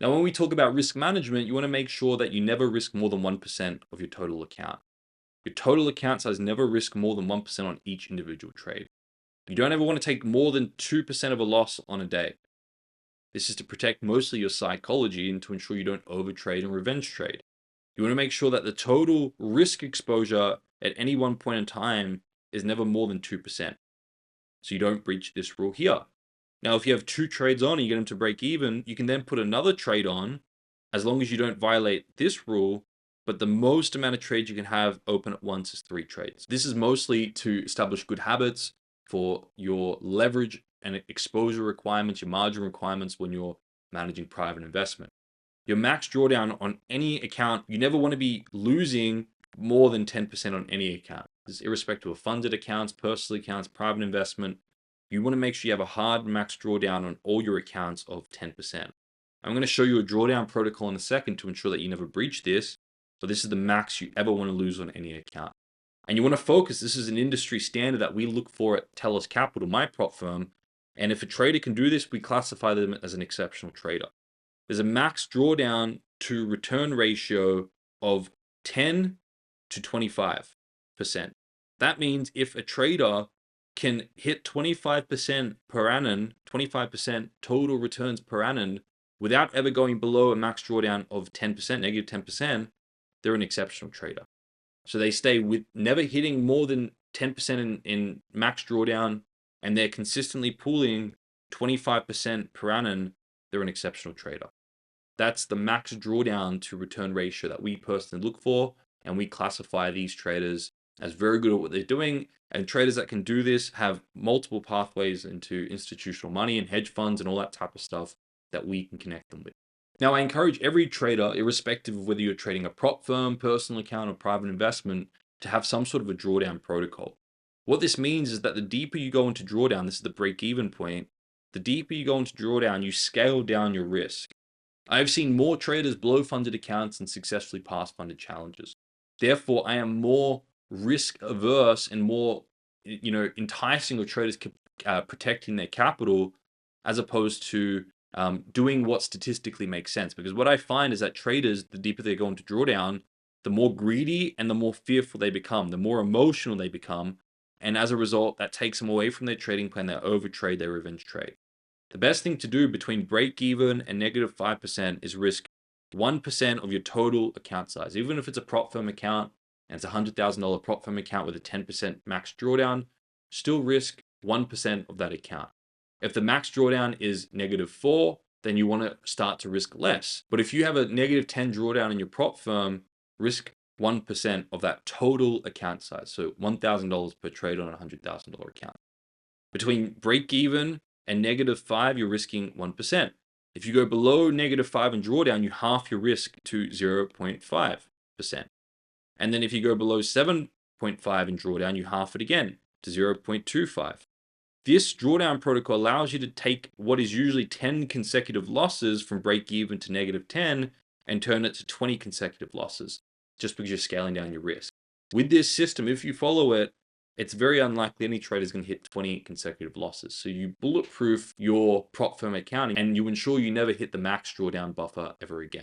Now, when we talk about risk management, you want to make sure that you never risk more than 1% of your total account. Your total account size never risk more than 1% on each individual trade. You don't ever want to take more than 2% of a loss on a day. This is to protect mostly your psychology and to ensure you don't overtrade and revenge trade. You want to make sure that the total risk exposure at any one point in time is never more than 2%. So you don't breach this rule here. Now, if you have two trades on and you get them to break even, you can then put another trade on as long as you don't violate this rule. But the most amount of trades you can have open at once is 3 trades. This is mostly to establish good habits for your leverage and exposure requirements, your margin requirements when you're managing private investment. Your max drawdown on any account, you never want to be losing more than 10% on any account. This is irrespective of funded accounts, personal accounts, private investment. You want to make sure you have a hard max drawdown on all your accounts of 10%. I'm going to show you a drawdown protocol in a second to ensure that you never breach this, but this is the max you ever want to lose on any account. And you want to focus, this is an industry standard that we look for at Tellus Capital, my prop firm. And if a trader can do this, we classify them as an exceptional trader. There's a max drawdown to return ratio of 10 to 25%. That means if a trader can hit 25% per annum, 25% total returns per annum without ever going below a max drawdown of 10%, negative 10%, they're an exceptional trader. So they stay with never hitting more than 10% in max drawdown, and they're consistently pooling 25% per annum, they're an exceptional trader. That's the max drawdown to return ratio that we personally look for, and we classify these traders as very good at what they're doing. And traders that can do this have multiple pathways into institutional money and hedge funds and all that type of stuff that we can connect them with. Now, I encourage every trader, irrespective of whether you're trading a prop firm, personal account, or private investment, to have some sort of a drawdown protocol. What this means is that the deeper you go into drawdown, this is the break-even point, the deeper you go into drawdown, you scale down your risk. I've seen more traders blow funded accounts and successfully pass funded challenges. Therefore, I am more risk averse and more, enticing of traders protecting their capital as opposed to doing what statistically makes sense. Because what I find is that traders, the deeper they go into drawdown, the more greedy and the more fearful they become, the more emotional they become. And as a result, that takes them away from their trading plan. They overtrade, they revenge trade. The best thing to do between break even and negative 5% is risk 1% of your total account size. Even if it's a prop firm account and it's a $100,000 prop firm account with a 10% max drawdown, still risk 1% of that account. If the max drawdown is negative 4, then you want to start to risk less. But if you have a negative 10 drawdown in your prop firm, risk 1% of that total account size. So $1,000 per trade on a $100,000 account. Between break even and negative 5, you're risking 1%. If you go below negative 5 in drawdown, you half your risk to 0.5%. And then if you go below 7.5 in drawdown, you half it again to 0.25. This drawdown protocol allows you to take what is usually 10 consecutive losses from break even to negative 10 and turn it to 20 consecutive losses just because you're scaling down your risk. With this system, if you follow it, it's very unlikely any trader is going to hit 20 consecutive losses. So you bulletproof your prop firm accounting and you ensure you never hit the max drawdown buffer ever again.